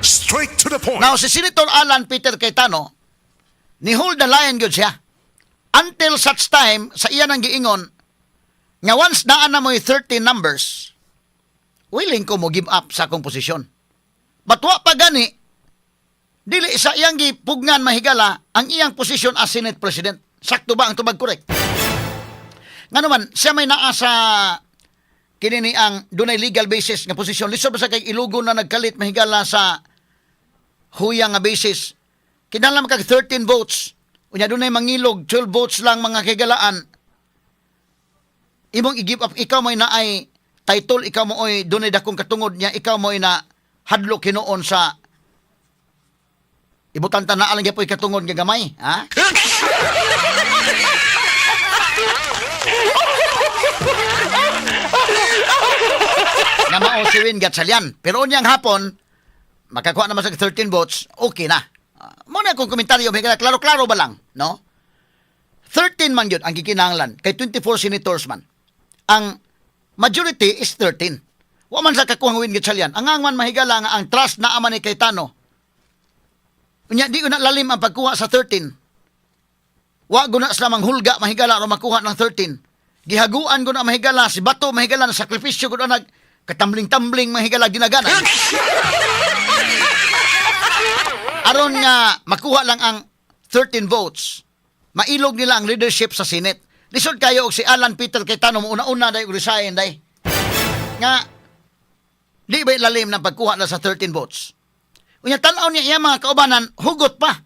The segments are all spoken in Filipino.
Straight to the point. Now, si Senator Alan Peter Cayetano, ni hold the line good siya. Until such time, sa iya nang giingon, nga once daan na mo yung 13 numbers, willing ko mo give up sa akong posisyon. Batwa pa gani, dili sa iyang gipugnan mahigala ang iyang posisyon as Senate President. Sakto ba ang tubag correct? Nga naman, siya may naa sa kinini ang dunay legal basis nga posisyon. Lisod ba sa kay ilugo na nagkalit mahigala sa huyang nga basis. Kinahanglan kag 13 votes. Unya dunay mangilog 12 votes lang mga kagalaan. Imong i-give up, ikaw mo'y naay title, ikaw mo'y dunay dakong katungod niya, ikaw mo'y na hadlok hinuon sa ibutang tanaan lang po'y katungod nga gamay, ha? Nga mao si Win Gatchalian. Pero unyang hapon, makakuha naman sa 13 votes, okay na. Muna akong komentaryo, klaro-klaro ba lang, no? 13 man yun ang gikinahanglan, kay 24 senators man. Ang majority is 13. Wa man sa kakuhang Win Gatchalian. Ang man mahigala nga ang trust na aman ni Cayetano. Unya, di ko na lalim ang pagkuha sa 13. Wa guna sa lamang hulga mahigala ro makuha ng 13. Gihaguan ko na mahigala, si Bato mahigala, na sakripisyo ko na katambling-tambling mahigala ginagana. Aron nga makuha lang ang 13 votes, mailog nila ang leadership sa Senate. Lisod kayo og si Alan Peter Cayetano mo una-una day resign day. Nga di ba ilalim ng pagkuha na sa 13 votes. Unya tan-aw niya iya mga kaubanan, hugot pa.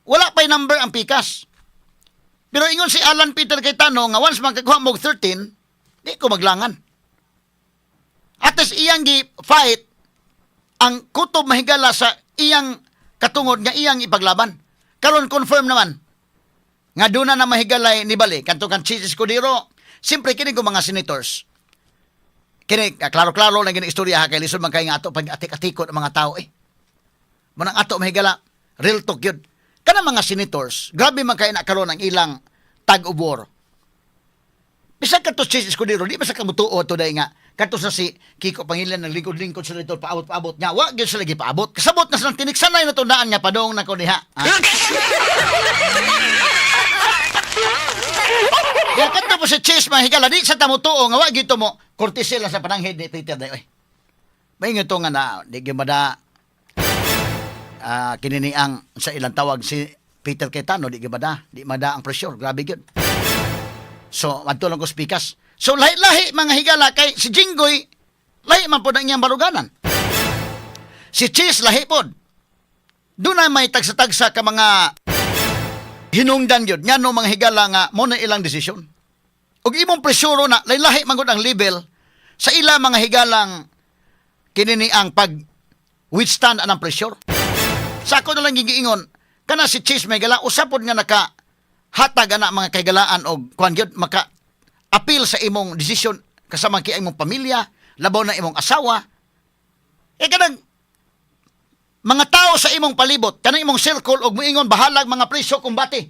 Wala pa'y number ang pikas. Pero ingon si Alan Peter Cayetano nga once magkakuha mo og 13, di ko maglangan. At as iyang gi-fight ang kutob mahigala sa iyang katungod nga iyang ipaglaban. Karon confirm naman nga doon na mahigalay ni Bali kanto kan Chis Escudero. Siyempre kini ko mga senators. Kini klaro-klaro lang gini istorya ha kay lisod man kay nga ato pag atik-atikot ang mga tao Munang ato mahigala real talk yun. Kana mga senators, grabe man kay nakaroon ang ilang tag of war. Bisag kanto Chis Escudero, di ba sa kamutuo to day nga kanto sa si Kiko Pangilinan ng lingkod-lingkod sa dito paabot-paabot nya. Wa gyud sa lagi paabot. Kasabot na sa tiniksanay na tundaan nya padong nako diha. Ya kanto po si Chis mahigala di sa tamutuo nga wa gyud mo kortisel sa pananghid ni Peter day oy. May to nga na di gyud mada kinini ang sa ilang tawag si Peter Cayetano di gyud mada ang pressure grabe gyud. So adto lang ko speakas. So lahi-lahi mga higala kay si Jinggoy lahi man po na iyang baruganan. Si Chis lahi po. Doon na may tagsa-tagsa ka mga hinungdan yun. Nga no mga higala nga mo na ilang desisyon. Ug imong presyuro na lahi-lahi man gud ang level sa ila mga higalang kinini ang pag withstand anang pressure. Sa ako na lang giingon kana si Chis may gala usapod nga naka hatag ana mga kaigalaan og kuan gyud maka appeal sa imong desisyon kasama kay imong pamilya, labaw na imong asawa. Kanang mga tao sa imong palibot, kanang imong circle og moingon bahalag mga preso kumbati.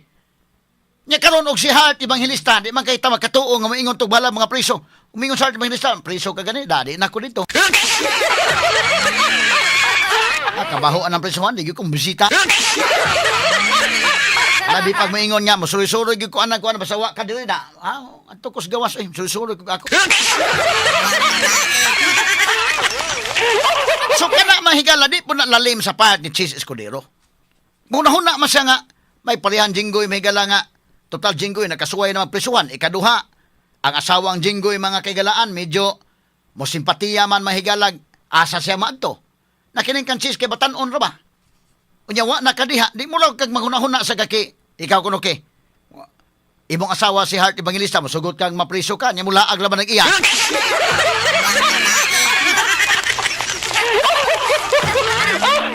Nya karon og si Heart Evangelista, di man kay ta makatuo nga moingon tug bahalag mga preso. Umingon sa Heart Evangelista, preso ka gani, dadi na ko dito. Kabahoan ang presohan, di ko bisita. Labi pag maingon nga, masuri-suri gyud ko anak ko na basawa ka diri na. Adto ko sa gawas masuri-suri ko ako. So kana mahigala di po na lalim sa part ni Chis Escudero. Muna-huna man siya nga may parihan Jinggoy mahigala nga total Jinggoy nakasuway na prisuhan. Ikaduha, ang asawang Jinggoy mga kaigalaan medyo mo simpatiya man mahigalag asa siya maadto. Nakining kan Chis kay batan-on ra ba? Unya wa nakadiha, di mo lang kag maghuna-huna sa kaki. Ikaw kuno ke. Imong asawa si Heart Evangelista, masugot kang mapriso ka, nya mula aglaban nag iya.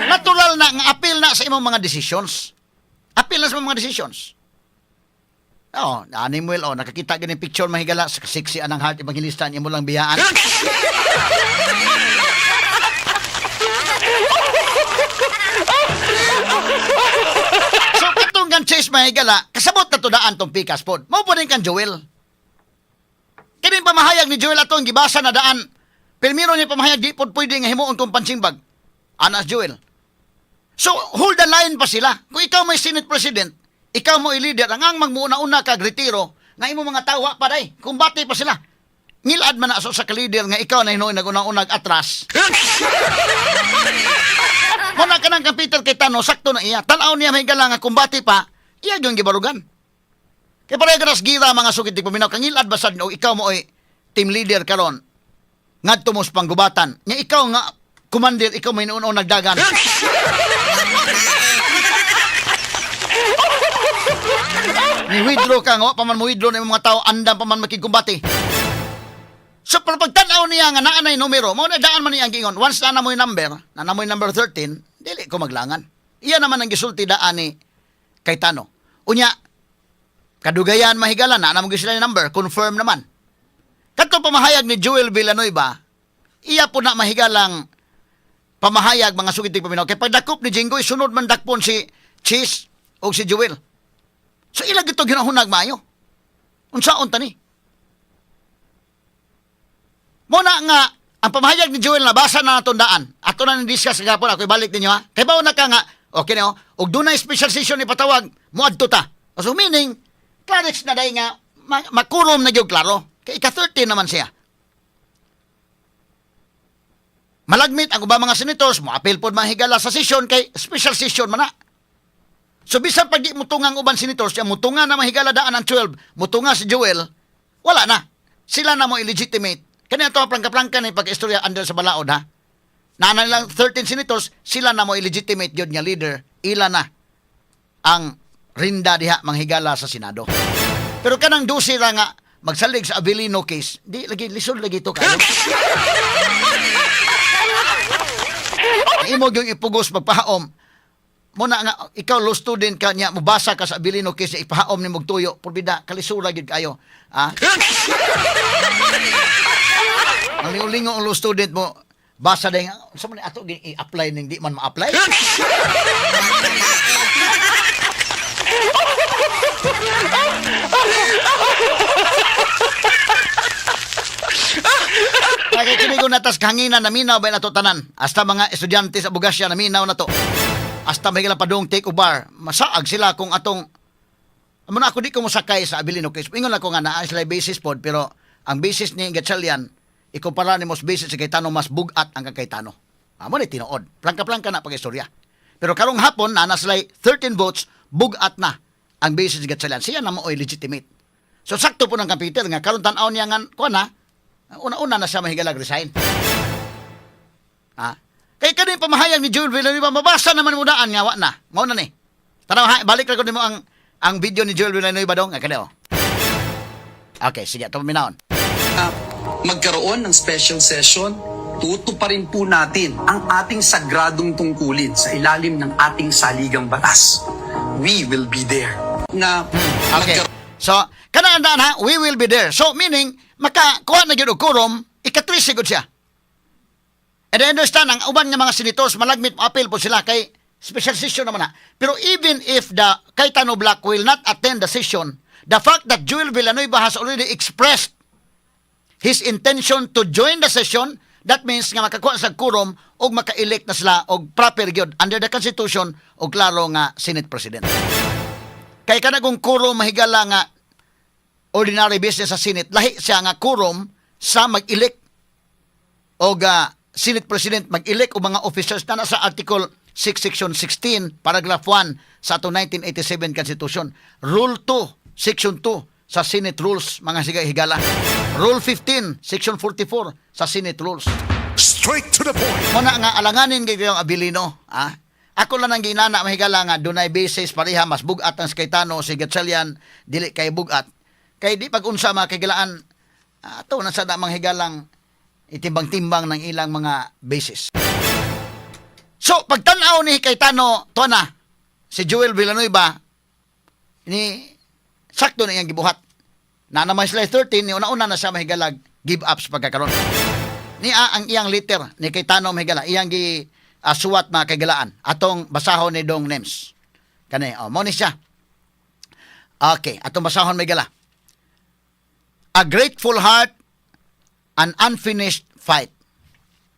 Natural na nga appeal na sa imong mga decisions. Appeal na sa mga decisions. Animal, nakakita ganing picture mahigala sa sexy anang Heart Evangelista, nya mo lang biyaan. Kan Chase mahigala, kasabot na tudaan tong pikas pod. Mao po din kan Joel. Kini pamahayag ni Joel atong gibasa na daan. Pirmiro niya pamahayag di pod pwede nga himuon kong pansingbag. Anas Joel. So, hold the line pa sila. Kung ikaw may Senate President, ikaw mo i-leader, ang magmuna-una kag retiro, nga imo mga tawa pa day, kumbati pa sila. Ngilad man na aso sa ka-leader nga ikaw na hinuoy nag-unang-unag atras. Muna ka ng Peter Cayetano, sakto na iya. Tanaw niya may galang nga kumbati pa, iya yung gibarugan. Kaya parang ganas gira mga sugid paminaw, kangilad ba sad o ikaw mo ay team leader karon ngadto mo sa panggubatan. Nga ikaw nga commander, ikaw may nuon nagdagan. Ni withdraw ka nga, paman mo withdraw na mga tao, andam paman makikumbati. So, pero pagtanaw niya nga naanay numero, mo na daan man niya ang gingon. Once na mo yung number 13, dili ko maglangan. Iya naman ang gisulti daan ni Cayetano. Unya, kadugayan mahigala na mo sila yung number, confirm naman. Katong pamahayag ni Joel Villanueva, iya po na mahigalang pamahayag mga sugitig paminaw. Kaya pagdakop ni Jinggoy, sunod man dakpon si Cheese o si Joel. So ilag ito ginahunag maayo. Unsaon tani? Muna nga, ang pamahayag ni Joel nabasa na natundaan. Ato na ni-discuss kagapon, ako ibalik ninyo ha. Kaya ba na ka nga, okay na o dunay special session ni patawag, muadto ta. So meaning, clarix na dahi nga, makurom na yung klaro. Kaya ika-13 naman siya. Malagmit ang ubang mga senators, mo appeal po mga higala sa session, kay special session man na. So, bisan pag di mutungang uban senators, yung mutunga na mahigala daan ang 12, mutunga si Joel, wala na. Sila na mo illegitimate. Kanya ito, plangka-plangka na yung pag-istorya under sa balaod, ha? Naana nilang 13 senators, sila na mo illegitimate yun nga leader, ila na ang rinda diha manghigala sa Senado. Pero kanang 12 ra nga, magsalig sa Avelino case, di lagi, lisod lagi ito kayo. Imo yung ipugos magpahaom, muna nga, ikaw law student ka niya, mubasa ka sa Avelino case, ipahaom ni Mugtuyo, purbida, kalisura gid kayo. Ha? Ang lingo-lingo ang law student mo, basa dahil nga, saan mo na ato i-apply nang di man ma-apply? Nakikinig ko natas kanginan na minaw ba na to tanan. Hasta mga estudyante sa Bugasya na minaw na to. Hasta may kila padung take bar. Masaag sila kung atong muna ako di ko musakay sa Avelino case. Ingon ako nga na sila basis pod pero ang basis ni Gatchalian ikumpara ni mos basis si Cayetano mas bugat ang Cayetano. Amo ni tinuod. Plangka-plangka na pag-istorya. Pero karong hapon na sila 13 votes bugat na ang basis ni Gatchalian. Siya na mo legitimate. So sakto po ng computer nga karon tan-aw niya nga kuan na una-una na siya mahigalag resign. Ha? Kaya kanina pamahayag ni Joel Villanueva, mabasa naman mo daan nga, wa na. Mao na ni. Tanaw, balik lang ko nimo ang video ni Joel Villanueva dong. Kanina, okay, sige, ito paminahon. Magkaroon ng special session, tutuparin po natin ang ating sagradong tungkulin sa ilalim ng ating saligang batas. We will be there. Okay. So, kanandaan ha, we will be there. So, meaning, makakuha na yun o quorum, ika-3 sigod siya. And I understand, ang uban ng mga senators, malagmit appeal po sila kay special session naman na. Pero even if the Cayetano Black will not attend the session, the fact that Joel Villanueva has already expressed his intention to join the session, that means nga makakuha sa quorum o maka-elect na sila o proper yun under the Constitution o klaro nga Senate President. Kaya ka na kung quorum mahigala nga ordinary business sa Senate, lahi siya nga quorum sa mag-elect o Senate President mag-elect o mga officers na nasa Article 6, Section 16, Paragraph 1 sa atong 1987 Constitution. Rule 2, Section 2 sa Senate Rules, mga higala. Rule 15, Section 44 sa Senate Rules. Straight to the point. Muna nga alanganin kayo yung Abilino. Ako lang ang ginana mahigala nga dunay basis pareha mas bugat ang Cayetano si Gatchalian dili kay bugat. Kay di pag-unsa makigilaan ato na sa damang higalang itimbang-timbang ng ilang mga basis. So, pagtanaw ni Cayetano, to na, si Joel Villanueva, ni sakto na iyang gibuhat. Na naman sila 13, ni una-una na siya mahigalag, give up sa pagkakaroon. Ang iyang letter ni Cayetano mahigala, iyang suwat mga kagalaan. Atong basahon ni Dong Nems. Kani, mo ni siya. Okay, atong basahon mahigala. A grateful heart, an unfinished fight.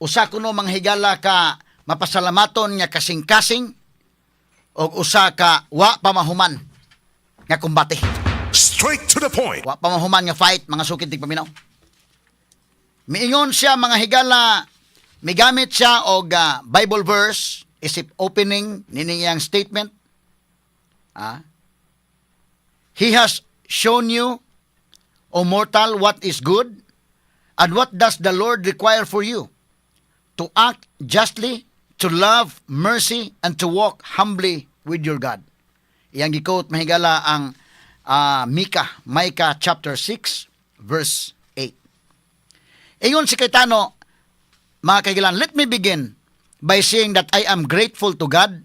Usa kuno manghigala ka mapasalamaton nga kasing-kasing o usa ka wa pamahuman nga kumbate. Straight to the point. Wa pamahuman nga fight, mga sukid tig paminaw. Miingon siya mga higala, migamit siya og Bible verse isip opening niniyang statement. He has shown you, O mortal, what is good, and what does the Lord require for you? To act justly, to love mercy, and to walk humbly with your God. Iyang gikot mahigala ang Micah chapter 6, verse 8. Ingon si Cayetano, mga kaigilan, let me begin by saying that I am grateful to God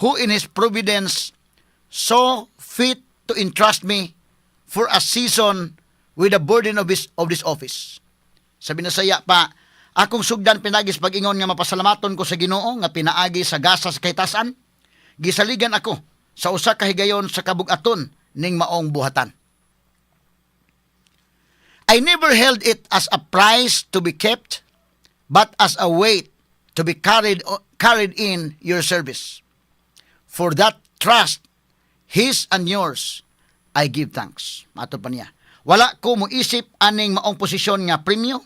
who in His providence saw fit to entrust me for a season with the burden of this office. Sabi na saya pa, akong sugdan pinagis pag-ingon nga mapasalamaton ko sa Ginoo nga pinaagi sa gasa sa kahitasan. Gisaligan ako sa usa ka higayon sa kabug-aton ning maong buhatan. I never held it as a prize to be kept, but as a weight to be carried in your service. For that trust, His and yours, I give thanks. Matod pa niya. Wala ko mo isip aning maong posisyon nga premyo,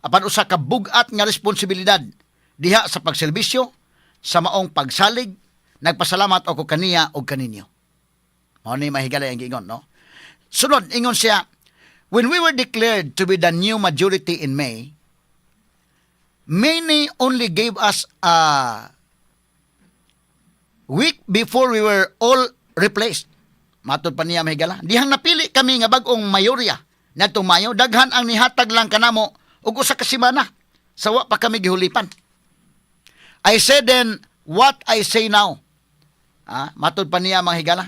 apan usa ka bugat nga responsibilidad diha sa pagserbisyo, sa maong pagsalig, nagpasalamat ako kaniya o kaninyo. Mao ni mahigala ang giingon, no? Sunod, ingon siya, when we were declared to be the new majority in May, many only gave us a week before we were all replaced. Matod pa niya mahigala. Dihang napili kami nga bagong mayorya ngadtong Mayo, daghan ang nihatag lang kanamo ug usa ka semana sa wa pa kami gihulipan. I said then what I say now. Matod pa niya mahigala.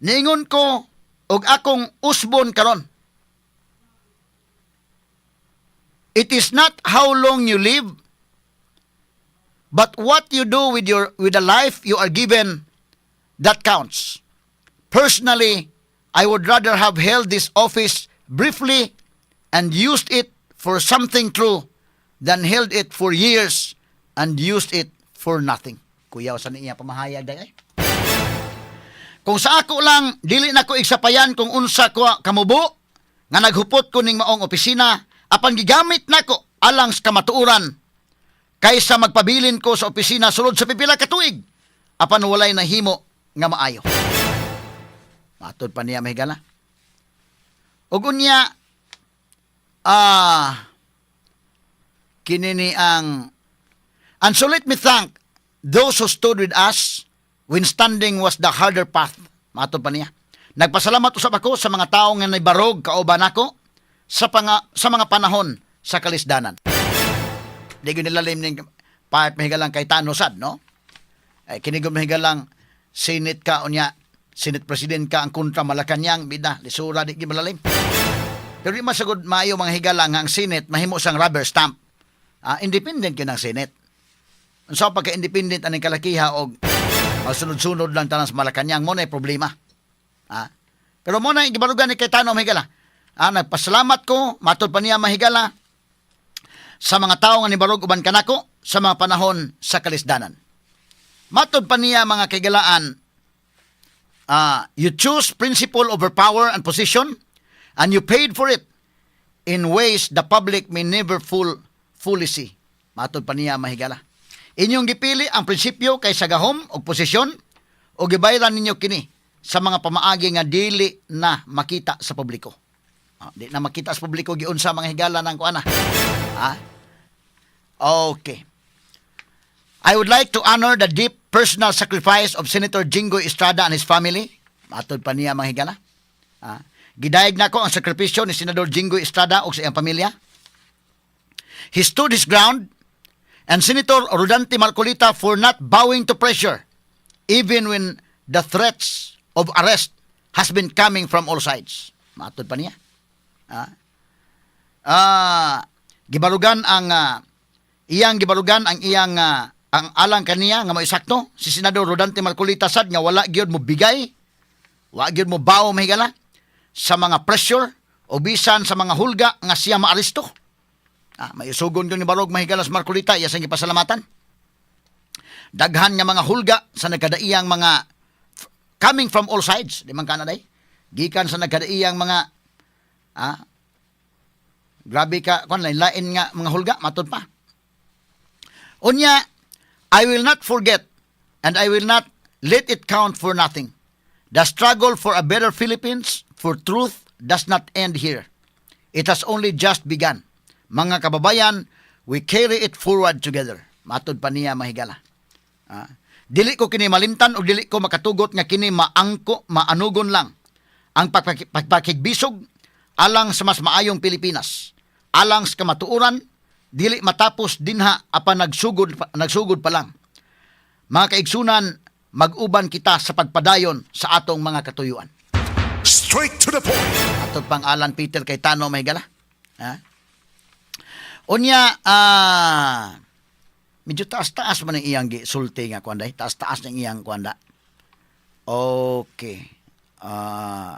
Niingon ko og akong usbon karon. It is not how long you live, but what you do with the life you are given that counts. Personally, I would rather have held this office briefly and used it for something true than held it for years and used it for nothing. Kuyaw sa niya pamahayag day. Kung sa ako lang, dili na ko igsapayan kung unsa ko kamubo, nga naghupot ko ning maong opisina, apan gigamit nako alang sa kamatuoran, kaysa magpabilin ko sa opisina sulod sa pipila ka tuig, apan walay nahimo nga maayo. Matod pa niya mahigala. Ug unya kinini ang and so let me thank those who stood with us when standing was the harder path. Matod pa niya. Nagpasalamat usab ako sa mga tawo nga naibarog kauban nako sa mga panahon sa kalisdanan. Di ko nilalim ning part mahigalang kay Tano sad, no? Ay kinigom mahigalang Senate ka unya, Senate President ka ang kontra Malacañang, bida, lisura di gimalalim. Pero di masagod maayo mga higala nga ang Senate mahimo sang rubber stamp. Independent yun ang Senate. So pagka-independent aning kalakiha og sunod-sunod lang tanan sa Malacañang mo na problema. Pero mo na gibalugan ni kay Tano mahigala. Nagpasalamat ko, matod pa niya mahigala sa mga tao nga nibarog uban kanako sa mga panahon sa kalisdanan. Matod pa niya mga kaigalaan, you choose principle over power and position, and you paid for it in ways the public may never fully see. Matod pa niya mahigala. Inyong gipili ang prinsipyo kaysa gahom o posisyon, o gibayran ninyo kini sa mga pamaagi nga dili na makita sa publiko. Di na makita sa publiko giunsa mga higala ng kuana. Okay. I would like to honor the deep personal sacrifice of Senator Jingoy Estrada and his family. Matod pa niya mga higala. Gidayeg na ko ang sakripisyo ni Senador Jingoy Estrada o sa iyang pamilya. He stood his ground, and Senator Rodante Marcolita for not bowing to pressure, even when the threats of arrest has been coming from all sides. Matod pa niya. Gibalugan ang iyang ang alang kaniya nga maisakto si Senador Rodante Marcolita sad nga wala gyud mo bigay, wala gyud mo bawo mahigala sa mga pressure o bisan sa mga hulga nga siya maaresto. May sugon ko ni Barog mahigala sa Marcolita iya sang gipasalamatan. daghan nga mga hulga sa nagkadaiyang mga coming from all sides, di man kana day. Gikan sa nagkadaiyang mga grabe ka kon lain nga mga hulga matud pa. Unya, I will not forget and I will not let it count for nothing. The struggle for a better Philippines, for truth, does not end here. It has only just begun. Mga kababayan, we carry it forward together. Matod pa niya mahigala. Dili ko kini malimtan o dili ko makatugot nga kini maanugon lang ang pagpakigbisog alang sa mas maayong Pilipinas. Alang sa kamatuoran, dili matapos dinha apan nagsugod pa lang. Mga kaigsunan, mag-uban kita sa pagpadayon sa atong mga katuyuan. Straight to the point. Atong pang Alan Peter Cayetano mahigala. Unya, medyo taas-taas man ang iyang sulti nga kuanda. Taas-taas ng iyang kuanda. Okay.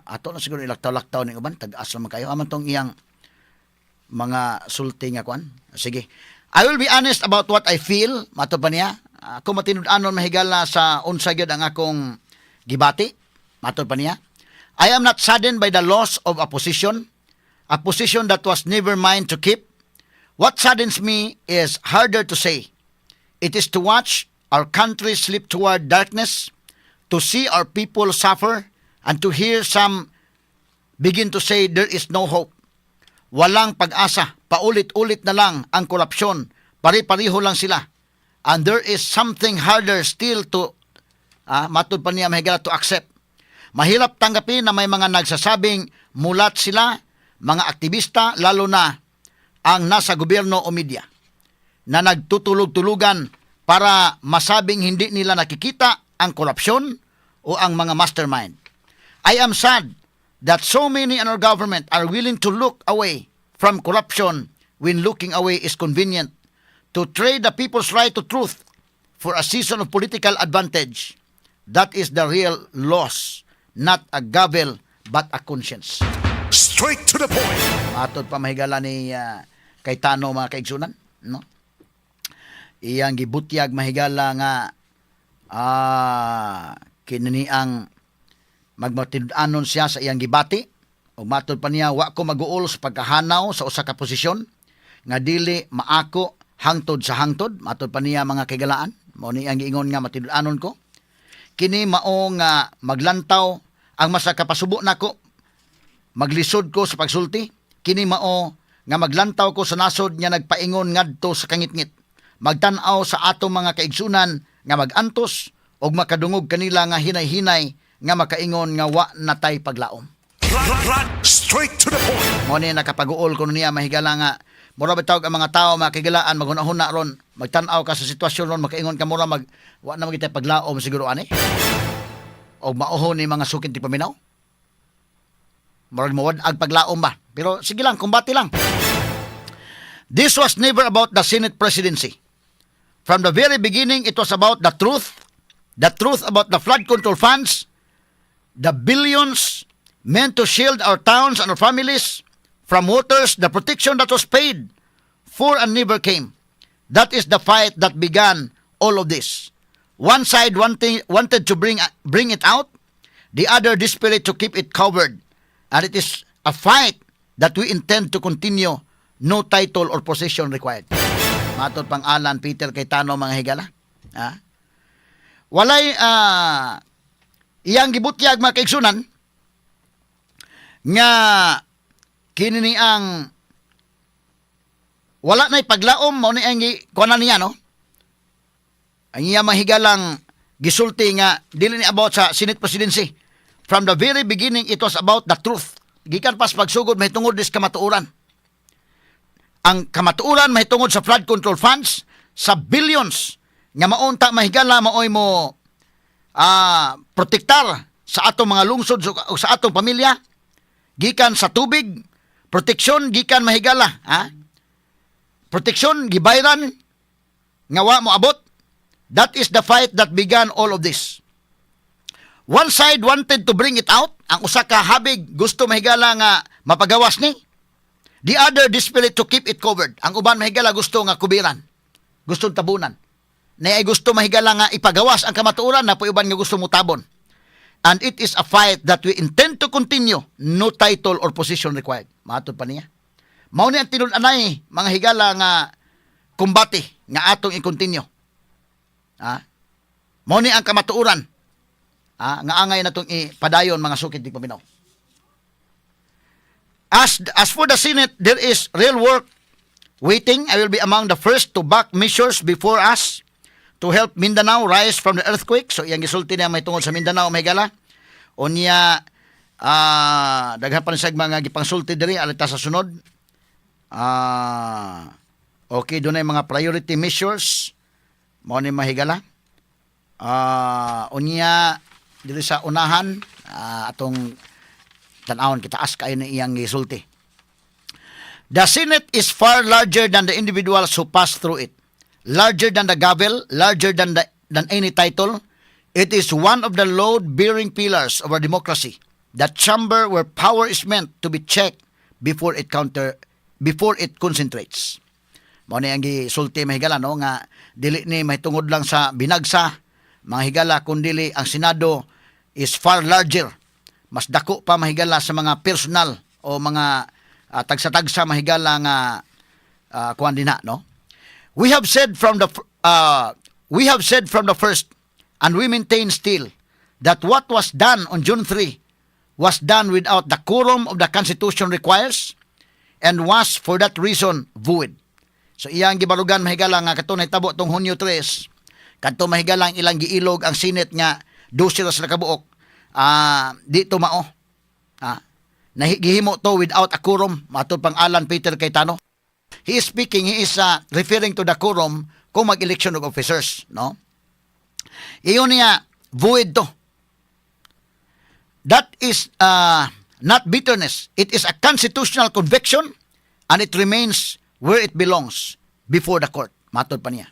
Ato na siguro ilaktaw-laktaw ng uban. Tag-as naman kayo. Aman tong iyang mga sulti nga kuan. Sige. I will be honest about what I feel. Mato pa niya. Kung matinud-anon mahigala sa unsa gyud ang akong gibati. Mato pa niya. I am not saddened by the loss of a position that was never mine to keep. What saddens me is harder to say. It is to watch our country slip toward darkness, to see our people suffer, and to hear some begin to say there is no hope. Walang pag-asa, paulit-ulit na lang ang korupsyon, pari-pariho lang sila. And there is something harder still to, matud pa niya mahigala, to accept. Mahirap tanggapin na may mga nagsasabing mulat sila, mga aktivista, lalo na ang nasa gobyerno o media, na nagtutulog-tulugan para masabing hindi nila nakikita ang korupsyon o ang mga mastermind. I am sad that so many in our government are willing to look away from corruption when looking away is convenient, to trade the people's right to truth for a season of political advantage. That is the real loss, not a gavel but a conscience. Straight to the point. Matod pa mahigala ni Cayetano mga kaigsunan, no? Iyang gibutyag mahigala nga kinini ang magmatinud-anon siya sa iyang gibati o matod pa niya wa ko mag-uol sa pagkahanaw sa usa ka posisyon nga dili maako hangtod sa hangtod. Matod pa niya mga kaigalaan, mao ni ang giingon nga matinud-anon ko. Kini mao nga maglantaw ang masa kapasubo nako, maglisod ko sa pagsulti. Kini mao nga maglantaw ko sa nasod nga nagpaingon ngadto sa kangitngit. Magtan-aw sa atong mga kaigsunan nga magantos og makadungog kanila nga hinay-hinay nga makaingon nga wa natay paglaom. Straight to the point. Mo ni nakapag-uol ko niya mahigala nga mura bitawg ang mga tao makigilaan maghunahuna ron, magtan-aw ka sa sitwasyon ron, makaingon ka mura wa na magitay paglaom siguro ani. Og mauhon ni mga sukid ti paminaw. Murag mo ag paglaom ba. Pero sige lang, kumbati lang. This was never about the Senate presidency. From the very beginning, it was about the truth about the flood control funds, the billions meant to shield our towns and our families from waters, the protection that was paid for and never came. That is the fight that began all of this. One side wanted to bring it out, the other desperate to keep it covered. And it is a fight that we intend to continue, no title or position required. Matod pang Alan Peter Cayetano mga higala. Walay iyang gibutyag mga kaigsunan nga kini ang wala na'y paglaom mo ni ang kuanan niya, no? Ang iya mahigalang gisulti nga dili ni about sa Senate presidency. From the very beginning, it was about the truth. Gikan pas pagsugod mahitungod dis kamatuoran. Ang kamatuoran mahitungod sa flood control funds sa billions nga maunta mahigala maoy mo protektar sa atong mga lungsod o sa atong pamilya gikan sa tubig, proteksyon gikan mahigala, proteksyon gibayran nga wa mo abot. That is the fight that began all of this. One side wanted to bring it out, ang usa ka habig gusto mahigala nga mapagawas ni. The other desperate to keep it covered. Ang uban mahigala gusto nga kubiran, gusto tabunan. na ay gusto mahigala nga ipagawas ang kamatuoran na uban nga gusto mutabon. And it is a fight that we intend to continue. No title or position required. Matod pa niya. Mao ni ang tinun-anay, mga higala nga kumbati nga atong i-continue. Mao ni ang kamatuoran. Nga angay natong ipadayon mga sukid di paminaw. As for the Senate, there is real work waiting. I will be among the first to back measures before us to help Mindanao rise from the earthquake. So, iyang gisulti niya may tungod sa Mindanao, may gala. O niya, daghan pa sa mga gipangsulti diri, alita sa sunod. Okay, doon ay mga priority measures. Mo ni mahigala. O niya, diri sa unahan, atong tanawon kita as kayo na iyang gisulti. The Senate is far larger than the individuals who pass through it. Larger than the gavel, larger than any title. It is one of the load-bearing pillars of our democracy. The chamber where power is meant to be checked before it concentrates. Mao ni ang gisulti mahigala no nga dili ni mahitungod lang sa binagsa mga higala kundi ang Senado is far larger. Mas dako pa mahigala sa mga personal o mga tagsa-tagsa mahigala nga kuan dinha no. We have said from the first, and we maintain still, that what was done on June 3 was done without the quorum of the Constitution requires and was for that reason void. So iyang gibalugan mahigala nga kato nahitabo tong Hunyo 3, kadto mahigala ang ilang giilog ang Senate nga 12 ra sa kabuok. Di tumao. Nahigihimo to without a quorum, matod pang Alan Peter Cayetano. He is speaking, he is referring to the quorum kung mag-election of officers, no? Iyon niya, void to. That is not bitterness. It is a constitutional conviction and it remains where it belongs, before the court. Matod pa niya.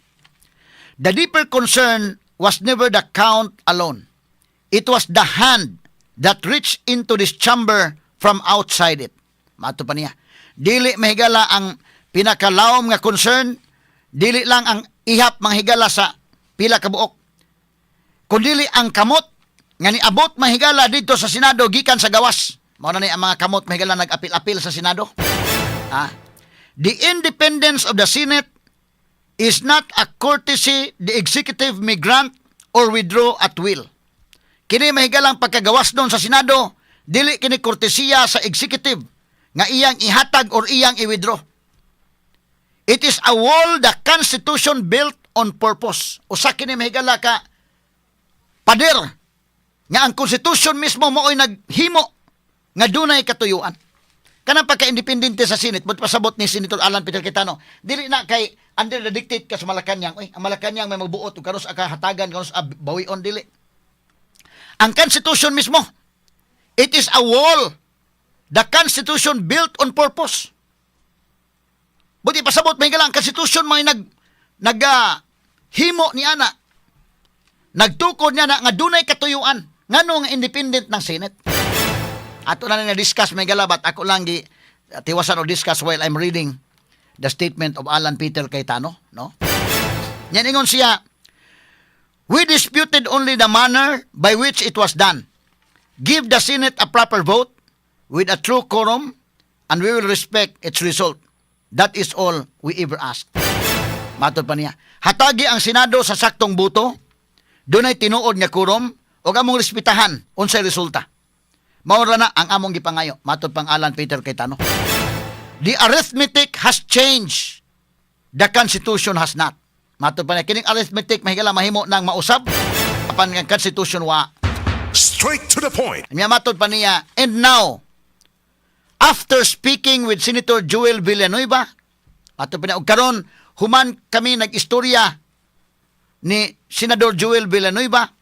The deeper concern was never the count alone. It was the hand that reached into this chamber from outside it. Matod pa niya. Dili mahigala ang pinakalawom nga concern, dili lang ang ihap manghigala sa pila ka buok, kundi ang kamot nga niabot mahigala dito sa Senado gikan sa gawas. Mao na ni ang mga kamot mahigala nag-apil-apil sa Senado. The independence of the Senate is not a courtesy the executive may grant or withdraw at will. Kini mahigalang pagkagawas doon sa Senado, dili kini kortesiya sa executive nga iyang ihatag or iyang i-withdraw. It is a wall the Constitution built on purpose. Usa kini mahigala ka pader nga ang Constitution mismo mo'y naghimo nga dunay katuyuan. Kanang pagka-independente sa Senate, but pasabot ni Senator Alan Peter Cayetano, dili na kay under the dictate ka sa Malacañang. Ang Malacañang may magbuot ug kanos aka hatagan kanos bawion dili. Ang Constitution mismo, it is a wall the Constitution built on purpose. Buti pasabot may galang Constitution may himo ni ana. Nagtukod niya na nga dunay katuyuan ngano nga independent ng Senate. Ato na discuss may galabat ako lang gi tiwasan o discuss while I'm reading the statement of Alan Peter Cayetano, no? Yan ingon siya, we disputed only the manner by which it was done. Give the Senate a proper vote with a true quorum and we will respect its result. That is all we ever ask. Matod pa niya. Hatagi ang Senado sa saktong buto, dunay tinuod nga quorum, o among respetahan unsay resulta. Maura na ang among gipangayo. Matod pang Alan Peter Cayetano. The arithmetic has changed. The Constitution has not. Matod pa niya. Kining arithmetic mahigala mahimo nang mausab. Apan ang Constitution wa. Straight to the point. Matod pa niya. And now, after speaking with Senator Joel Villanueva, matod pa niya, og karon human kami nag-istorya ni Senador Joel Villanueva,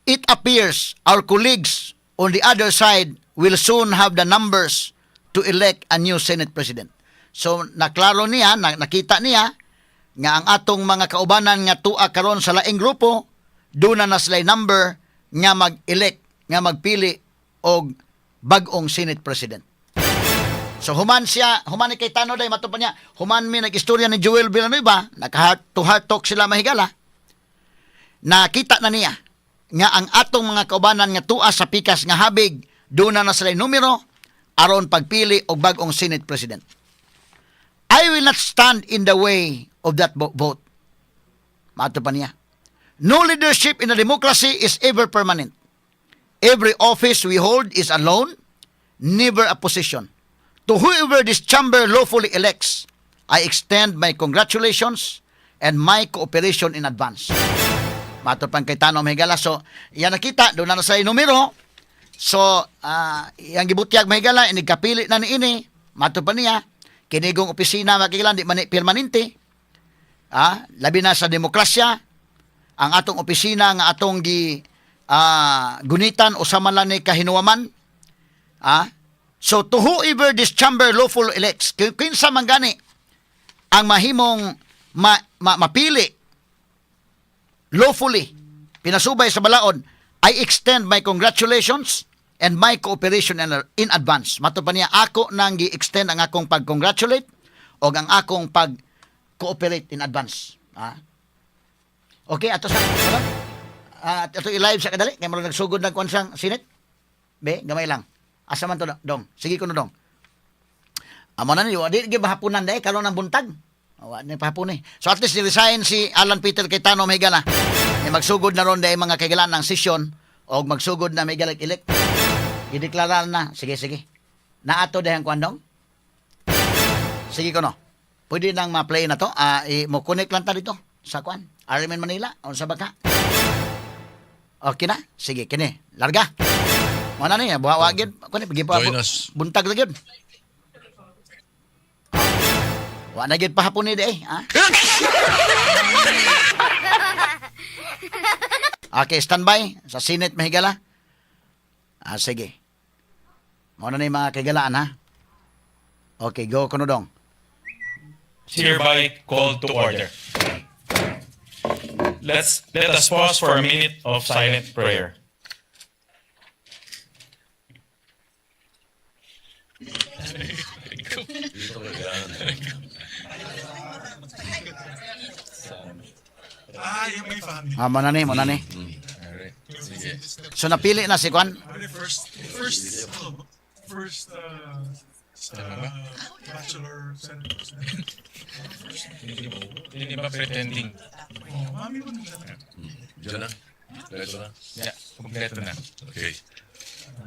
it appears our colleagues on the other side will soon have the numbers to elect a new Senate President. So, naklaro niya, nakita niya, nga ang atong mga kaubanan nga tua karon sa laing grupo, doon na sila number nga mag-elect, nga magpili og bag-ong Senate President. So human ni Cayetano day matupan niya. Human mi nag-istorya ni Joel Villanueva, naka-heart to heart talk sila mahigala. Nakita na niya nga ang atong mga kaubanan nga tuas sa pikas nga habig doon na sila numero aron pagpili og bag-ong Senate President. I will not stand in the way of that vote. Matupan niya. No leadership in a democracy is ever permanent. Every office we hold is a loan, never a position. To whoever this chamber lawfully elects, I extend my congratulations and my cooperation in advance. Matupang kay Tano Mahigala. So, yan nakita, doon na sa numero. So, yung gibutyag Mahigala, inigkapili na ni ini, matupan niya, kinigong opisina makikilan, di mani permanente. Labi na sa demokrasya, ang atong opisina nga atong gunitan o samalan ni kahinuwaman. So, to whoever this chamber lawful elects, kinsa man gani ang mahimong mapili lawfully, pinasubay sa balaod, I extend my congratulations and my cooperation in advance. Matupan niya, ako nang gi-extend ang akong pag-congratulate o ang akong pag-cooperate in advance. Okay, ato sa ato i-live sa kadali, kaya mo nagsugod ng kwansang Senate. Be, gamay lang. Asa man to, dong. Sige ko na, dong. Amo na niyo, di gibahapunan dahil, karon ng buntag. Ni pahapon eh. So at least resign si Alan Peter Cayetano Mahigala. Magsugod na ron dahil mga kaigalan ng sesyon o magsugod na may elect. Ideklara na. Sige. Naato dahil ang kwandong. Sige ko no. Pwede nang ma-play na to. Mo-connect lang ta dito sa kwan. Armin Manila. O sa baka. Okay na? Sige, kini. Larga. Mana ni? Buhawagin. Kuni, buntag lagi yun. Wa na gid pahapon ni day, Okay, standby sa Senate Mahigala. Sige. Muna na yung mga kaigalaan, ha? Okay, go kuno dong. Hereby called to order. Let us pause for a minute of silent prayer. Yung may family. Muna ni. So napili na si Kwan. First bachelor Senate President. Hindi ba pretending? Mami mo nila. Diyan na? Diretso na? Yeah, kompleto na. Okay.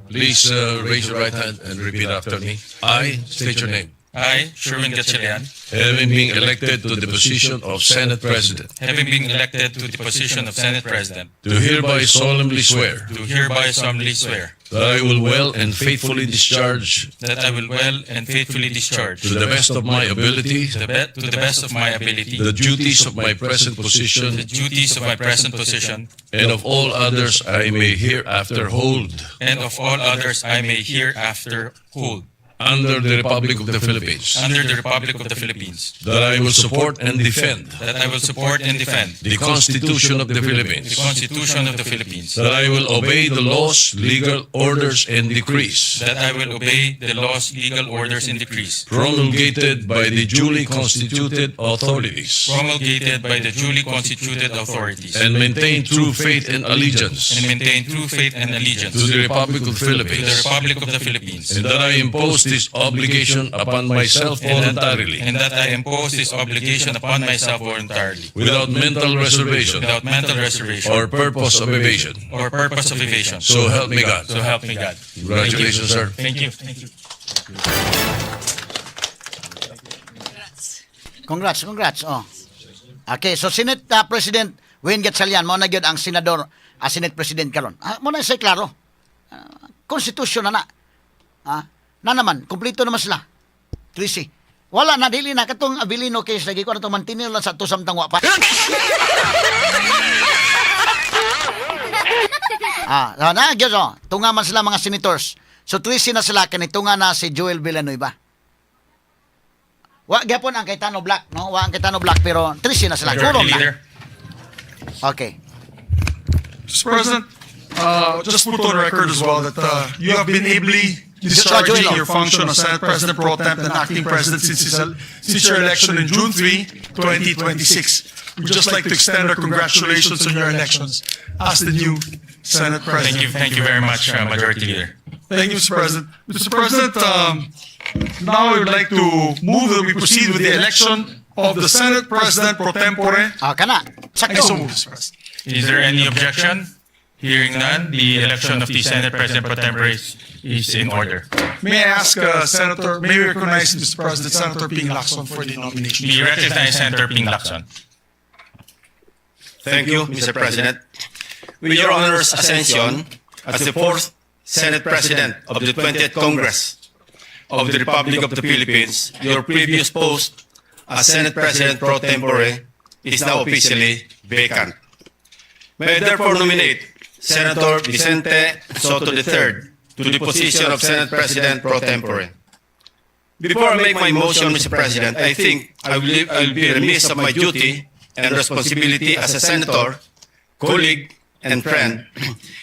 Please raise your right hand and repeat after me. I state your name. I, Sherwin Gatchalian, Having been elected to the position of Senate President, having been elected to the position of Senate President, do hereby solemnly swear do hereby solemnly swear that I will well and faithfully discharge that I will well and faithfully discharge to the best of my ability to the best of my ability the duties of my present the position duties of my present position and of all others I may hereafter hold and of all others I may hereafter hold under the Republic of the Philippines, under the Republic of the Philippines, that I will support and defend that I will support and defend the Constitution of the the Philippines, Constitution of the Philippines, that I will obey the laws, legal orders, and decrees that I will obey the laws, legal orders, and decrees promulgated by the duly constituted authorities, promulgated by the duly constituted authorities, and maintain true faith and allegiance and maintain true faith and allegiance to the Republic of the to the Philippines, Republic of the Philippines, and that I impose this obligation upon myself voluntarily, and that I impose this obligation upon myself voluntarily, without mental reservation without mental reservation or purpose of evasion. or purpose of evasion. So help me God. So help me God. Congratulations, sir. Thank you. Thank you. Congrats. Oh. Okay, so Senate President Wayne Gatchalian, mo na gyud ang senador, Senate President karon. Mo na say klaro. Konstitusyon na. Na naman, kumpleto naman sila. Tracy. Wala na, dili na. Katong Abilino case, lagi ko na itong mantinil lang sa tusam tangwa pa. Tunga man sila mga senators. So, Tracy na sila, kanitunga na si Joel Villanueva. Wa gyapon ang Cayetano Black, no? Wa ang Cayetano Black, pero Tracy na sila. Kurong na. Leader. Okay. Mr. President, just put on record as well that you have been ably discharging Joel. your function as Senate President Pro Temp and Acting President since your election in June 3, 2026. We'd just like to extend our congratulations on your elections as the new Senate President. Thank you very much, Majority Leader. Thank you, Mr. President. Mr. President, now I would like to move that we proceed with the election of the Senate President Pro Tempore. Kana. I so Sakto. move, Mr. President. Is there any objection? Hearing none, the election of the Senate President Pro Tempore is in order. May I ask Senator, may we recognize, Mr. President, Senator Ping Lacson for the nomination. We recognize Senator Ping Lacson. Thank you, Mr. President. With your honor's ascension as the fourth Senate President of the 20th Congress of the Republic of the Philippines, your previous post as Senate President Pro Tempore is now officially vacant. May I therefore nominate Senator Vicente Soto III to the position of Senate President Pro Tempore. Before I make my motion, Mr. President, I think I will be remiss of my duty and responsibility as a senator, colleague, and friend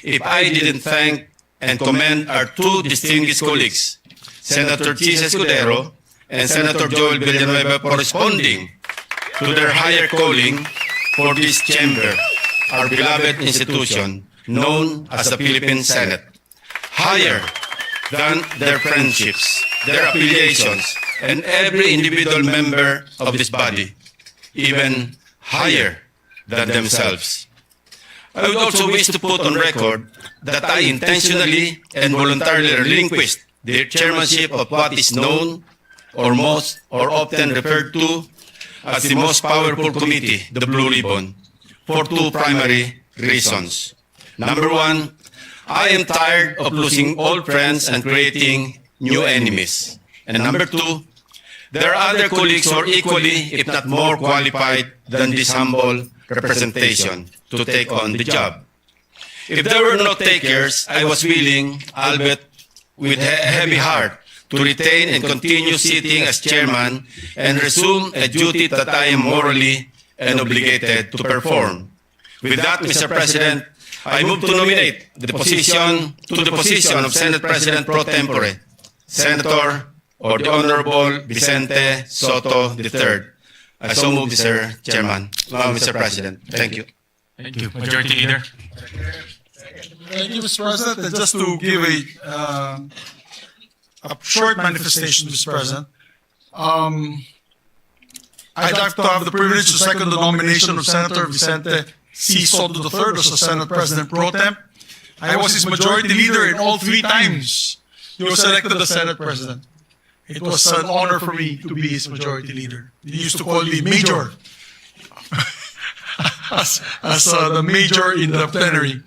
if I didn't thank and commend our two distinguished colleagues, Senator Chis Escudero and Senator Joel Villanueva, for responding to their higher calling for this chamber, our beloved institution known as the Philippine Senate. Higher than their friendships, their affiliations, and every individual member of this body, even higher than themselves. I would also wish to put on record that I intentionally and voluntarily relinquished the chairmanship of what is known or most or often referred to as the most powerful committee, the Blue Ribbon, for two primary reasons. Number one, I am tired of losing old friends and creating new enemies. And number two, there are other colleagues who are equally, if not more qualified than this humble representation to take on the job. If there were no takers, I was willing, albeit with a heavy heart, to retain and continue sitting as chairman and resume a duty that I am morally and obligated to perform. With that, Mr. President, I move to nominate to the position of Senate President Pro Tempore, Senator or the Honorable Vicente Soto III. I so move, Mr. Chairman, Mr. President. Thank you. Thank you. Majority Leader. Thank you, Mr. President. And just to give a short manifestation, Mr. President, I'd like to have the privilege to second the nomination of Senator Vicente C. Soto III as the Senate President Pro Temp. I was his majority leader in all three times he was elected as Senate President. It was an honor for me to be his majority leader. He used to call me Major as the major in the plenary.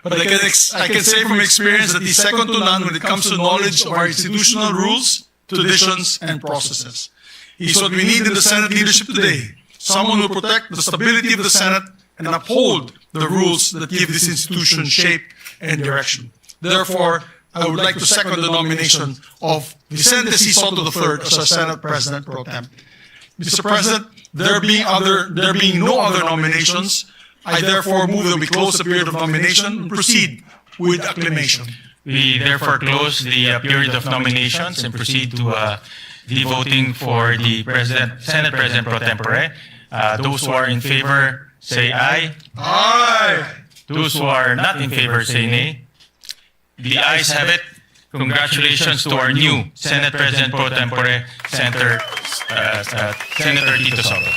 But I can say from experience that he's second to none when it comes to knowledge of our institutional rules, traditions, and processes. He's what we need in the Senate leadership today. Someone who will protect the stability of the Senate and uphold the rules that give this institution shape and direction. Therefore, I would like to second the nomination of Vicente C. Soto III as our Senate President Pro Temp. Mr. President, there being no other nominations, I therefore move that we close the period of nomination and proceed with acclamation. We therefore close the period of nominations and proceed to the voting for the Senate President Pro Tempore. Those who are in favor, say aye. Aye! Those who are not in favor, say nay. The ayes have it. Congratulations to our new Senate President Pro Tempore, Senator Tito Soto.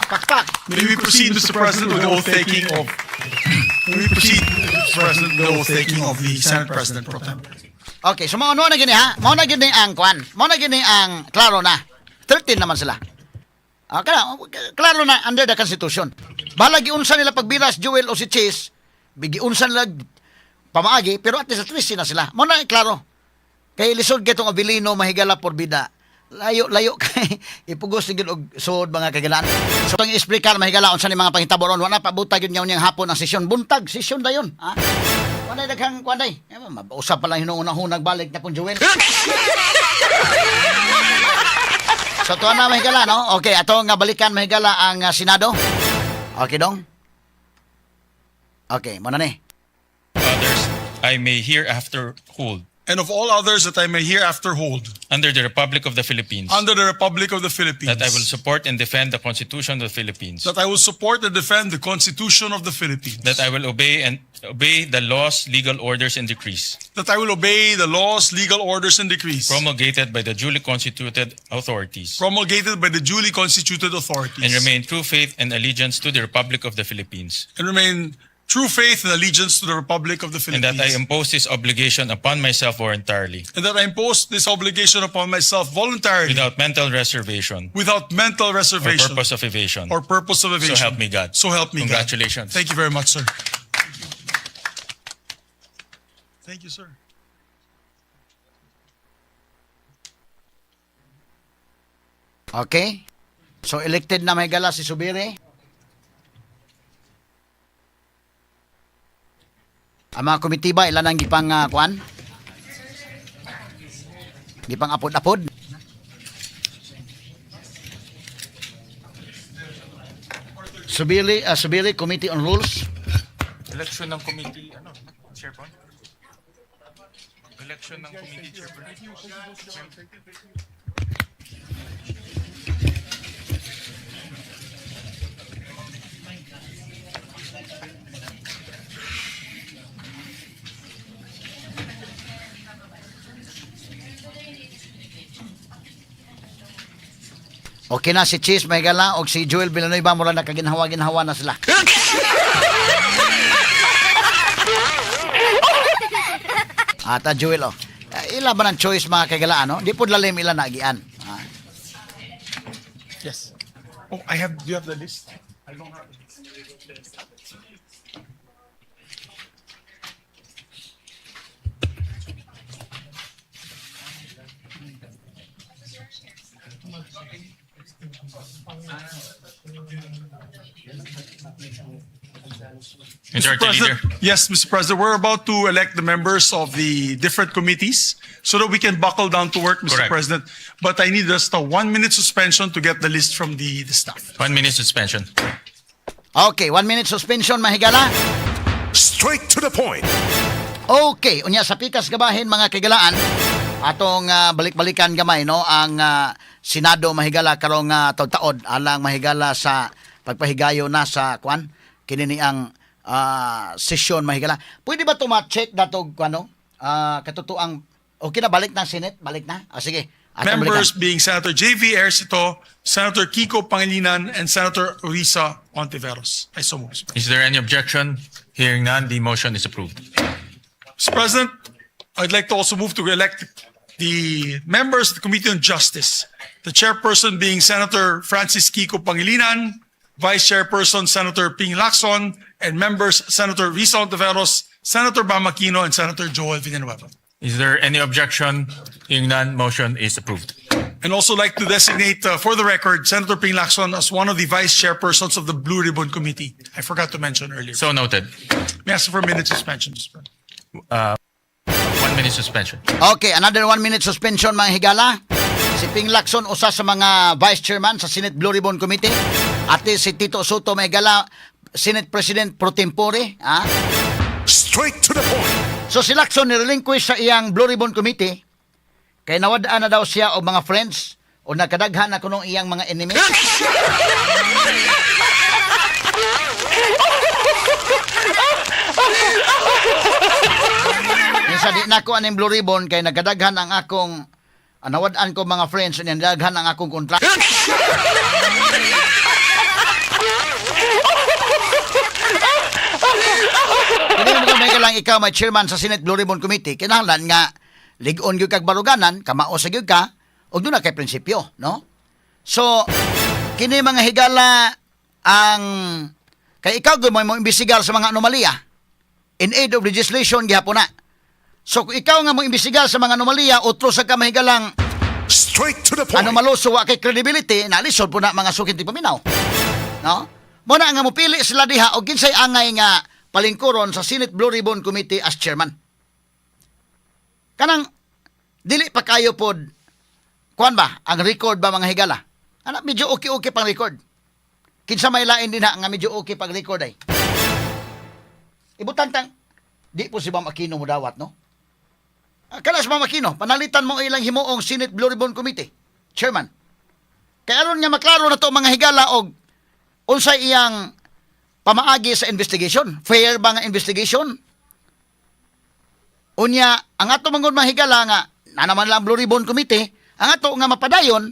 Pakpak. May we proceed, Mr. President, with the oath-taking of... May we proceed, Mr. President, with the oath-taking of the Senate President Pro Tempore. Okay, so mao na gini ha. Mao na gini ang kwan. Mao na gini ang klaro na. 13 naman sila. Klaro na under the Constitution. Bahala giunsa nila pagbiras Joel o si Chis, giunsa nila pamaagi, pero at least 13 na sila. Mao na klaro. Kay lisod kitong Abilino mahigala por bida. Layo kay ipugos ni gid og sud mga kagalaan. So tong explicar mahigala unsa ni mga pangitabo ron, wala pa butag yun niyang hapon ang sesyon, buntag sesyon dayon, ha? Wanay daghang kwanday. Usap pa lang hinuuna-hunag balik na pong Joel. So tuwa na mahigala, no? Okay, ato nga balikan mahigala ang Senado. Okay dong. Okay, muna ni. Others, I may hereafter hold and of all others that I may hereafter hold under the Republic of the Philippines, under the Republic of the Philippines, that I will support and defend the Constitution of the Philippines, that I will support and defend the Constitution of the Philippines, that I will obey the laws, legal orders, and decrees that I will obey the laws, legal orders, and decrees promulgated by the duly constituted authorities, promulgated by the duly constituted authorities, and remain true faith and allegiance to the Republic of the Philippines, and remain true faith and allegiance to the Republic of the and that Philippines, I impose this obligation upon myself voluntarily, and that I impose this obligation upon myself voluntarily, without mental reservation without mental or reservation purpose of evasion. or purpose of evasion. So help me God. So help me God. Congratulations. Thank you very much, sir. Thank you, sir. Okay? So elected na may gala si Subiri. Ang mga komitiba, ilan ang gipang kuan? Gipang apod-apod. Subiri Committee on Rules. Election ng committee, chairperson? Election ng committee chairperson. Okay na si Cheese may gala o si Joel Villanueva mula nakaginhawa-ginhawa na sila. Ata Joel ila ba ng choice mga kagala ano? Di po lalim ila nagian. Yes. Oh, do you have the list? I don't have the list. Majority Leader. Yes, Mr. President, we're about to elect the members of the different committees so that we can buckle down to work, Mr. Correct. President. But I need just a 1 minute suspension to get the list from the staff. 1 minute suspension. Okay, 1 minute suspension mahigala. Straight to the point. Okay, unya sa pikas gabahin mga kagalaan atong balik-balikan gamay no ang Senado mahigala karong taud-taod alang mahigala sa pagpahigayo na sa kwan kini ni ang sesyon mahigala. Pwede ba to ma-check datog ano katutuang okay na balik na Senate, balik na. Sige. atong Members balikan. being Senator J.V. Ercito, Senator Kiko Pangilinan, and Senator Orisa Ontiveros. I so move, Mr. President. Is there any objection? Hearing none, the motion is approved. Mr. President, I'd like to also move to elect the members of the Committee on Justice. The chairperson being Senator Francis Kiko Pangilinan, Vice Chairperson Senator Ping Lacson, and members Senator Risa Ontiveros, Senator Bam Aquino, and Senator Joel Villanueva. Is there any objection? Hearing none, motion is approved. And also like to designate, for the record, Senator Ping Lacson as one of the Vice Chairpersons of the Blue Ribbon Committee. I forgot to mention earlier. So noted. May I ask for a minute suspension, Mr. President? 1 minute suspension. Okay, another 1 minute suspension mga higala. Si Ping Lacson, usa sa mga Vice Chairman sa Senate Blue Ribbon Committee. At si Tito Soto mga higala, Senate President pro tempore. Straight to the point. So si Lacson nirelinquish sa iyang Blue Ribbon Committee kay nawadaan na daw siya o mga friends o nakadaghan na kunong iyang mga enemy. Minsan di na ko aning Blue Ribbon kay nagkadaghan ang akong nawadaan ko mga friends o nagkadaghan ang akong kontra. Kini mo may lang ikaw may chairman sa Senate Blue Ribbon Committee kinahanglan nga lig-on gyud kag baruganan kamao sa gyud ka ug doon na kay prinsipyo no. So kini mga higala ang kay ikaw gyud mo imbestigar sa mga anomalya in aid of legislation gihapon na. So kung ikaw nga mo imbestigar sa mga anomalya utro sa ka mahigalang Straight to the point. anomaluso wa kay credibility nalisod po na mga sukinti paminaw no. Mo na nga mopili sila diha og kinsay angay nga palingkuron sa Senate Blue Ribbon Committee as chairman. Kanang dili pa kayo pod kuan ba ang record ba mga higala? Ana medyo okay pang record. Kinsa may lain din nga medyo okay pang record ay. Ibutang tang di po si Bam Aquino mo dawat no. Kalas Ma'am Aquino, panalitan mo ilang himuong Senate Blue Ribbon Committee, Chairman. Kaya aron nga maklaro na to mga higala og unsay iyang pamaagi sa investigation. Fair ba nga investigation? Unya, ang ato mangon mga higala nga, na naman lang Blue Ribbon Committee, ang ato nga mapadayon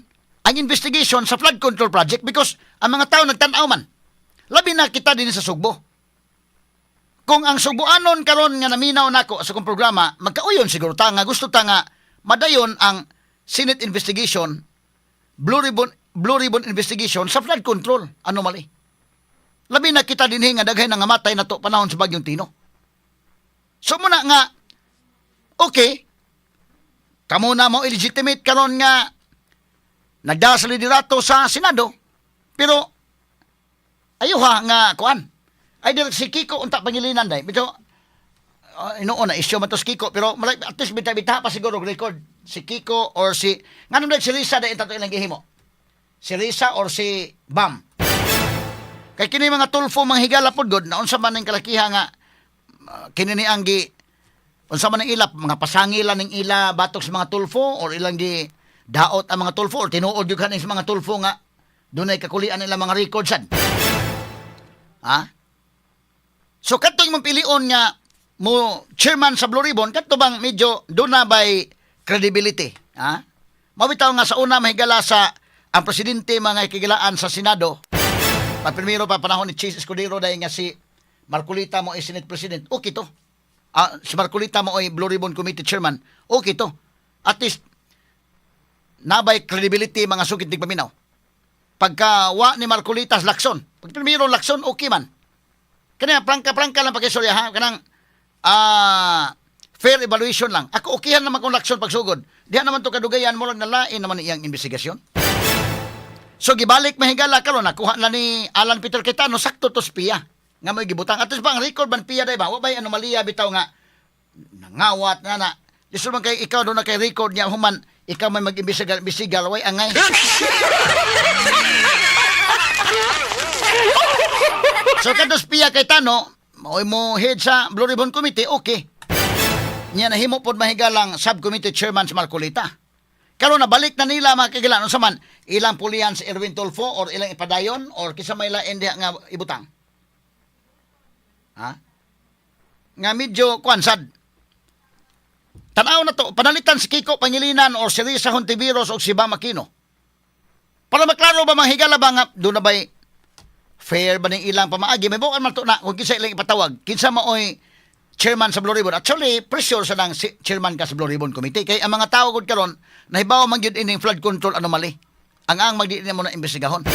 ang investigation sa flood control project because ang mga tao nagtanaw man. Labi na kita din sa Sugbo. Kung ang Subuanon karon nga naminaw nako sa kong programa, magkauyon siguro ta nga gusto ta nga madayon ang Senate investigation, Blue Ribbon investigation sa flood control anomaly. Labi na kita dinhi nga daghay nga matay nato panahon sa Bagyong Tino. So muna nga okay, kamo na mo illegitimate karon nga nagda sa liderato sa Senado, pero ayuha nga kuan. Ay direct si Kiko unta pangilinan day. Bito inoon na issue man to si Kiko, pero at least bita pa siguro record si Kiko or si nganong day si Risa day tato ilang gihimo. Si Risa or si Bam. Kay kini mga tulfo mga higala pod god na unsa man ning kalakiha nga kini ni anggi unsa man ang ilap mga pasangilan ning ila batok sa mga tulfo or ilang gi daot ang mga tulfo or tinuod gyud kaning sa mga tulfo nga dunay kakulian nila mga record sad. Ha? So katong mapilion nga mo chairman sa Blue Ribbon, kato bang medyo doon na by credibility. Ha? Mabitaw nga sa una mahigala sa ang presidente mga ikigilaan sa Senado. Primero pa panahon ni Chis Escudero dahil nga si Marcolita mo ay Senate President. Okay to. Si Marcolita mo ay Blue Ribbon Committee Chairman. Okay to. At least nabay credibility mga sukit ng paminaw. Pagkawa ni Marcolita Lacson. Pag primero Lacson, okay man. Kanya prangka lang pakisorya ha. Kanang fair evaluation lang. Ako okihan naman kung Lacson pagsugod. Diyan naman to kadugayan mo lang nalain naman iyang investigasyon. So gibalik mahigala karon nakuha na ni Alan Peter Cayetano sakto to spiya. Nga may gibutang atos ba ang record ban piya day ba? Wa bay anomalya bitaw nga nangawat na. Diso man kay ikaw do na kay record niya human ikaw may mag-imbestiga way angay. So kados piya kay Tano, maoy mo head sa Blue Ribbon Committee, okay. Nya nahimo pod mahigalang subcommittee chairman sa Marcolita. Karon nabalik na nila mga kagilan unsa man ilang pulihan sa Erwin Tulfo or ilang ipadayon or kisa may lain diha nga ibutang. Ha? Nga medyo kwansad. Tanaw na to, panalitan si Kiko Pangilinan or si Risa Hontiveros o si Bam Aquino. Para maklaro ba mga higala ba nga doon na ba'y fair ba ning ilang pamaagi? May bukan man to na kung kinsa ilang ipatawag. Kinsa maoy chairman sa Blue Ribbon. Actually, pressure sa nang chairman ka sa Blue Ribbon Committee. Kay ang mga tao gud karon nahibaw man gyud ining flood control anomaly. Ang magdi nimo na imbestigahon.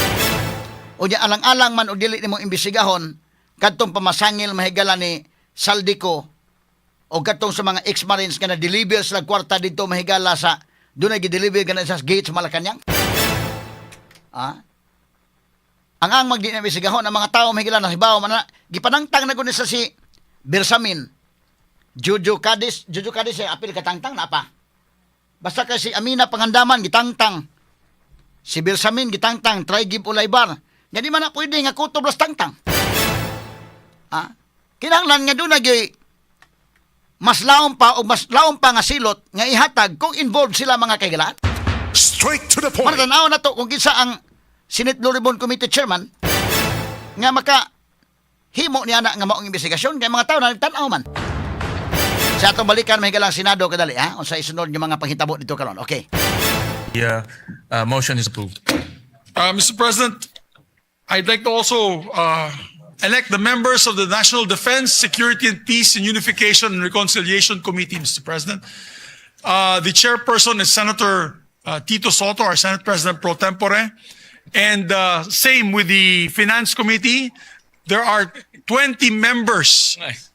O di alang-alang man o dili nimo imbestigahon kadtong pamasangil mahigala ni Saldico o kadtong sa mga ex-marines nga na-deliver sila kwarta dito mahigala sa doon gi-deliver kana sa gate sa Malacañang. Ang magdi na imbestigahon ang mga tao mahigala na hibaw man na gipanangtang na gud sa si Bersamin. Jojo Cadiz apil katangtang na pa. Basta kasi Amina Pangandaman gitangtang. Si Bersamin gitangtang, try give Ulaybar. Nga di man na pwede nga kutoblas tangtang. Kinahanglan nga doon mas laom pa nga silot nga ihatag kung involved sila mga kaigalaan. Straight to the point. Manatanaw na to kung kinsa ang Senate Blue Ribbon Committee Chairman nga maka himo niya na nga maong investigasyon kay mga tao na nagtanaw man. Sa atong balikan mahigalang Senado kadali ha unsa isunod yung mga panghitabo dito karon. Okay. The motion is approved. Mr. President, I'd like to also elect the members of the National Defense, Security and Peace and Unification and Reconciliation Committee, Mr. President. The chairperson is Senator Tito Soto, our Senate President pro tempore. And same with the Finance Committee. There are 20 members. Nice.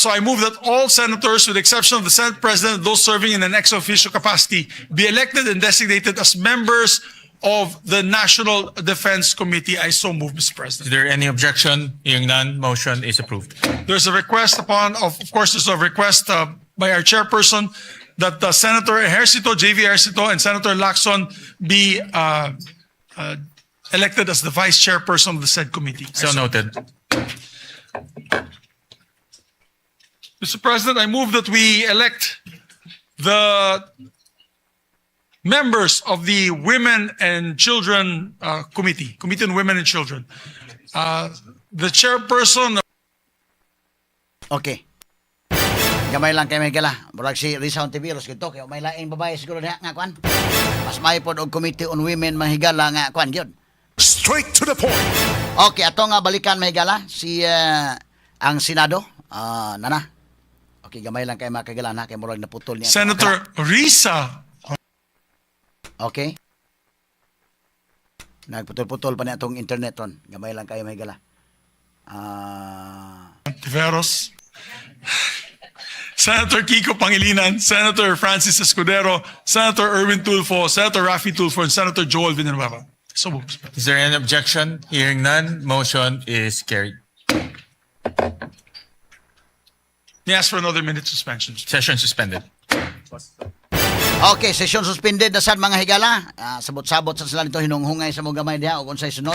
So I move that all senators, with the exception of the Senate President and those serving in an ex officio capacity, be elected and designated as members of the National Defense Committee. I so move, Mr. Is President. there any objection? Hearing none, motion is approved. There's a request there's a request by our chairperson that Senator Ejercito, JV Ejercito, and Senator Lacson be elected as the vice chairperson of the said committee. So noted. Mr. President, I move that we elect the members of the Women and Children Committee on Women and Children. The chairperson. Okay. Gamay lang kay Miguel. Murag si Risa Ontiveros kito kay may laing babae siguro niya nga kwan. Mas may pod og Committee on Women mahigala nga kwan gyud. Straight to the point. Okay, ato nga balikan mahigala si ang Senado. Nana. Okay, gamay lang kay makagalan ha kay murag naputol niya. Senator Risa. Okay. Nagputol-putol pa niya itong internet ron. Gamay lang kayo mahigala. Tiveros. Senator Kiko Pangilinan, Senator Francis Escudero, Senator Erwin Tulfo, Senator Raffy Tulfo, and Senator Joel Villanueva. So moved. Is there any objection? Hearing none, motion is carried. May I ask for another minute suspension. Session suspended. Okay, session suspended na sad mga higala. Sabot-sabot sa sila nito hinunghungay sa mga gamay diha ug unsay sunod.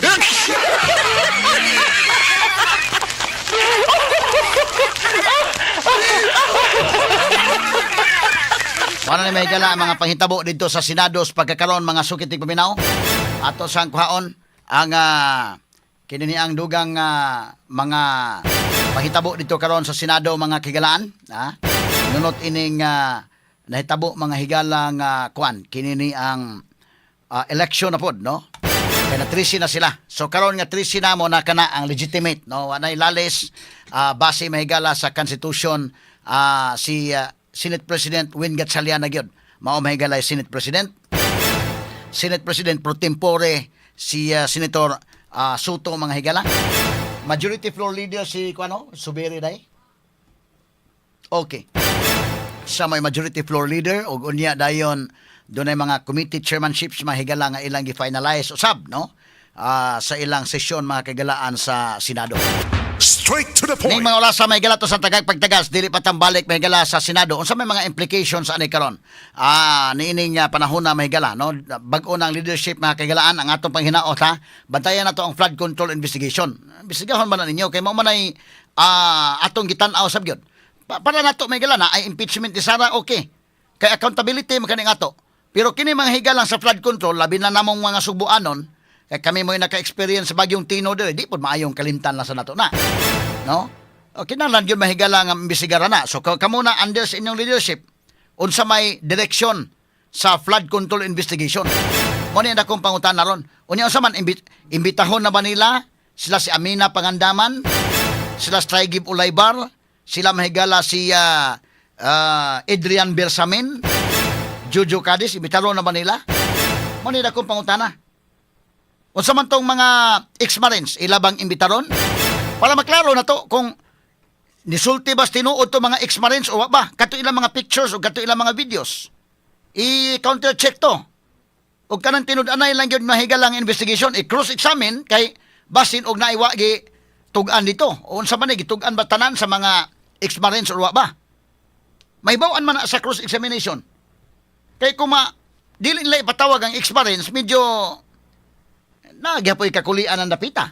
Para ni may gala ang mga panghitabo dito sa Senado sa pagkakaroon mga sukitig paminaw. Ato sang kuhaon ang kini ang dugang mga panghitabo dito karon sa Senado mga kigalaan. Nunot ining nahitabo mga higala nga kuan kini ang election na pod no. Kaya na 13 na sila. So karon nga 13 na mo na kana ang legitimate no. Wanay lalis base mahigala sa Constitution si Senate President Win Gatchalian na gyud. Mao mahigala Senate President. Senate President pro tempore si Senator Soto mga higala. Majority floor leader si kuano Subiri day. Okay. Sa may majority floor leader ug unya dayon dunay mga committee chairmanships mga higala nga ilang gi-finalize usab no. Sa ilang sesyon mga kagalaan sa Senado. Straight to the Ning point. mga oras sa may gala to sa tagag pagtagas dili pa tambalik may gala sa Senado. Unsa may mga implications ani karon? Niining panahon na may gala no. Bag-o ng leadership mga kagalaan ang atong panghinaot ha. Bantayan nato ang flood control investigation. Imbestigahon man na ninyo kay mao man ay atong gitan-aw sab gyud. Para nato may gala na ay impeachment ni Sara okay. Kay accountability makaning ato. Pero kini mga higalang sa flood control labi na namong mga subuanon kaya kami mo naka-experience sa bagyong Tino dili, di po maayong kalimtan na sa nato na. No? O kinahanglan yun mahigala nga imbestigaran na. So kamo na under sa inyong leadership, unsa may direksyon sa flood control investigation. Mo ni akong pangutan na ron. Unya unsa man imbitahon na ba nila sila si Amina Pangandaman, sila Straigib Ulaybar, sila mahigala si Adrian Bersamin, Jojo Cadiz, imbitahon na ba nila? Mo ni akong pangutan na. Unsa man tong mga ex-Marines ilabang imbitaron para maklaro na to kung nisulti ba tinuod to mga ex-Marines o wa ba kato ilang mga pictures o kato ilang mga videos i-counter check to ug kanang tinud-anay lang gyud mahigalang investigation i-cross examine kay basin og naiwa gi tug-an dito o unsa man gitug-an ba tanan sa mga ex-Marines o wa ba mahibaw-an man na sa cross examination kay kuma dili nila ipatawag ang ex-Marines medyo nagyapoy kakulian ang napita.